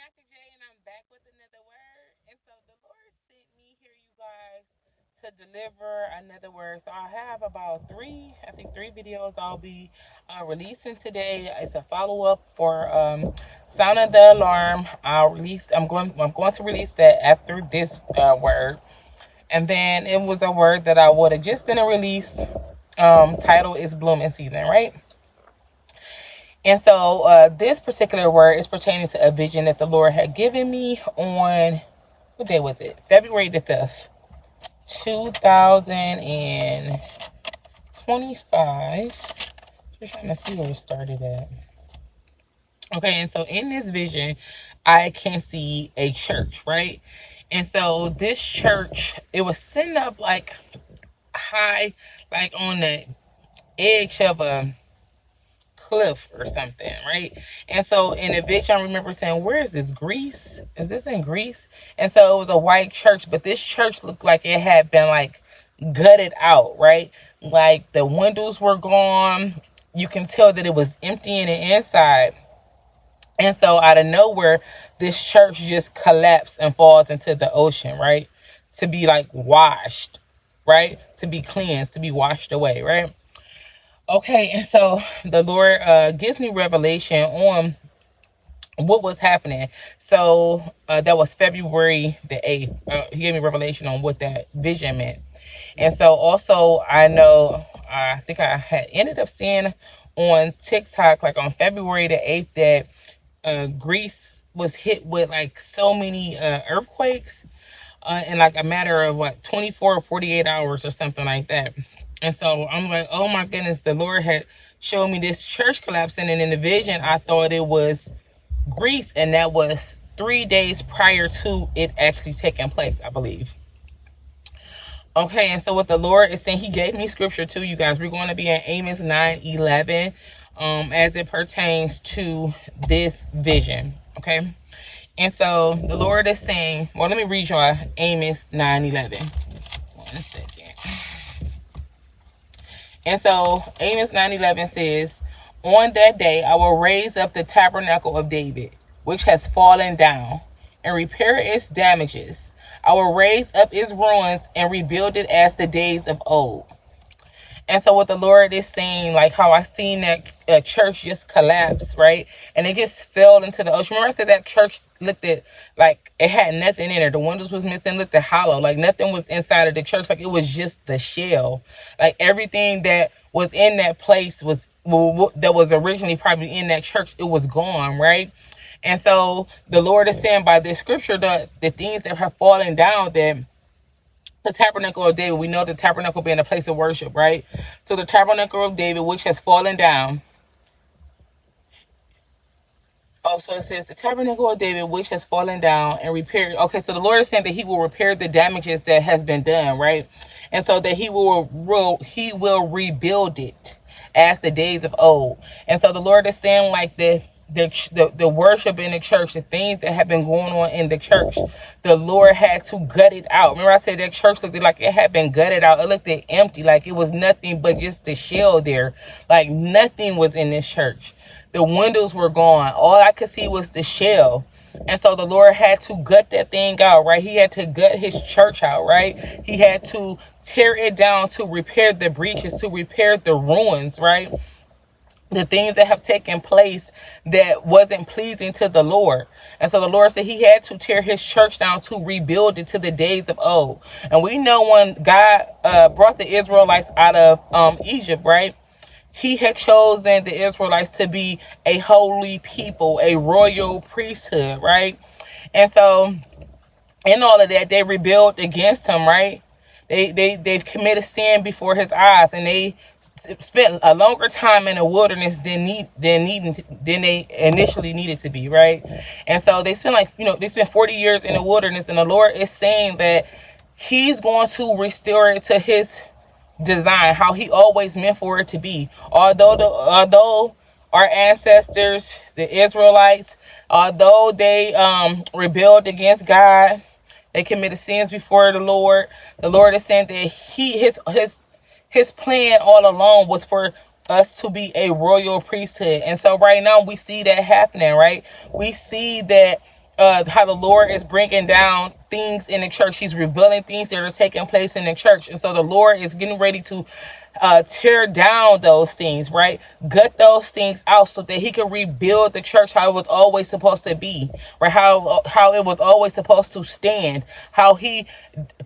Yaka J, and I'm back with another word. And so the Lord sent me here, you guys, to deliver another word. So I have about three videos I'll be releasing today. It's a follow up for sound of the alarm. I'm going to release that after this word, and then it was a word that I would have just been released. Title is blooming season, right? And so this particular word is pertaining to a vision that the Lord had given me on, what day was it? February the 5th, 2025. Just trying to see where it started at. Okay, and so in this vision, I can see a church, right? And so this church, it was sitting up like high, like on the edge of a cliff or something, right? And so in the vision, I remember saying, where is this? Greece? Is this in Greece? And so it was a white church, but this church looked like it had been like gutted out, right? Like the windows were gone. You can tell that it was empty in the inside. And so out of nowhere, this church just collapsed and falls into the ocean, right? To be like washed, right? To be cleansed, to be washed away, right? Okay, and so the Lord gives me revelation on what was happening. So that was February the 8th. He gave me revelation on what that vision meant. And so also I know, I think I had ended up seeing on TikTok, like on February the 8th, that Greece was hit with like so many earthquakes in like a matter of 24 or 48 hours or something like that. And so I'm like, oh my goodness, the Lord had showed me this church collapsing, and in the vision I thought it was Greece, and that was 3 days prior to it actually taking place, I believe. Okay, and so what the Lord is saying, he gave me scripture too, you guys. We're going to be in Amos 9:11 as it pertains to this vision. Okay, and so the Lord is saying, well, let me read y'all Amos 9:11. 1 second. And so Amos 9:11 says, on that day I will raise up the tabernacle of David, which has fallen down, and repair its damages. I will raise up its ruins and rebuild it as the days of old. And so what the Lord is saying, like how I seen that church just collapse, right? And it just fell into the ocean. Remember I said that church looked at, like it had nothing in it. The windows was missing, looked at hollow. Like nothing was inside of the church. Like it was just the shell. Like everything that was in that place was, that was originally probably in that church, it was gone, right? And so the Lord is saying by this scripture, the things that have fallen down, that the tabernacle of David, we know the tabernacle being a place of worship, right? So the tabernacle of David, which has fallen down. Also, it says the tabernacle of David, which has fallen down and repaired. Okay, so the Lord is saying that he will repair the damages that has been done, right? And so that he will rebuild it as the days of old. And so the Lord is saying like the worship in the church, the things that have been going on in the church, the Lord had to gut it out. Remember I said that church looked like it had been gutted out. It looked empty, like it was nothing but just the shell there. Like nothing was in this church. The windows were gone. All I could see was the shell. And so the Lord had to gut that thing out, right? He had to gut his church out, right? He had to tear it down to repair the breaches, to repair the ruins, right? The things that have taken place that wasn't pleasing to the Lord. And so the Lord said he had to tear his church down to rebuild it to the days of old. And we know when God brought the Israelites out of Egypt, right? He had chosen the Israelites to be a holy people, a royal priesthood, right? And so in all of that, they rebelled against him, right? They've committed sin before his eyes, and they spent a longer time in the wilderness than they initially needed to be, right? And so they spent 40 years in the wilderness, and the Lord is saying that he's going to restore it to his design, how he always meant for it to be. Although our ancestors, the Israelites, although they rebelled against God, they committed sins before the Lord. The Lord is saying that his plan all along was for us to be a royal priesthood. And so right now we see that happening, right? We see that how the Lord is bringing down things in the church. He's revealing things that are taking place in the church. And so the Lord is getting ready to tear down those things, right? Gut those things out so that he can rebuild the church how it was always supposed to be, right? How it was always supposed to stand, how he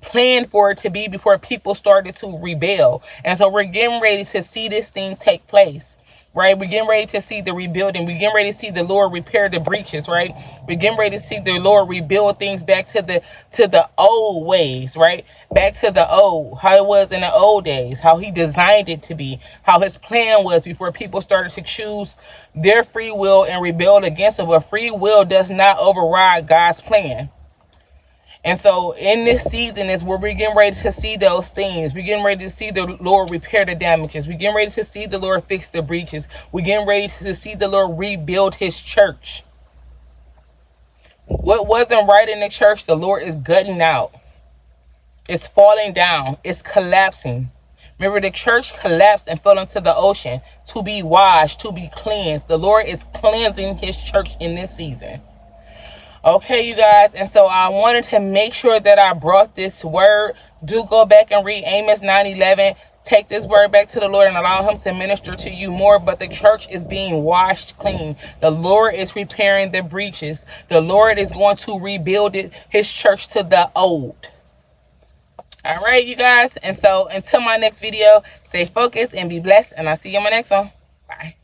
planned for it to be before people started to rebel. And so we're getting ready to see this thing take place. Right, we're getting ready to see the rebuilding. We're getting ready to see the Lord repair the breaches. Right, we're getting ready to see the Lord rebuild things back to the old ways. Right, back to the old, how it was in the old days, how he designed it to be, how his plan was before people started to choose their free will and rebel against it. But free will does not override God's plan. And so in this season is where we're getting ready to see those things. We're getting ready to see the Lord repair the damages. We're getting ready to see the Lord fix the breaches. We're getting ready to see the Lord rebuild his church. What wasn't right in the church, the Lord is gutting out. It's falling down. It's collapsing. Remember, the church collapsed and fell into the ocean to be washed, to be cleansed. The Lord is cleansing his church in this season. Okay, you guys, and so I wanted to make sure that I brought this word. Do go back and read Amos 9:11. Take this word back to the Lord and allow him to minister to you more. But the church is being washed clean. The Lord is repairing the breaches. The Lord is going to rebuild his church to the old. All right, you guys, and so until my next video, stay focused and be blessed, and I'll see you in my next one. Bye.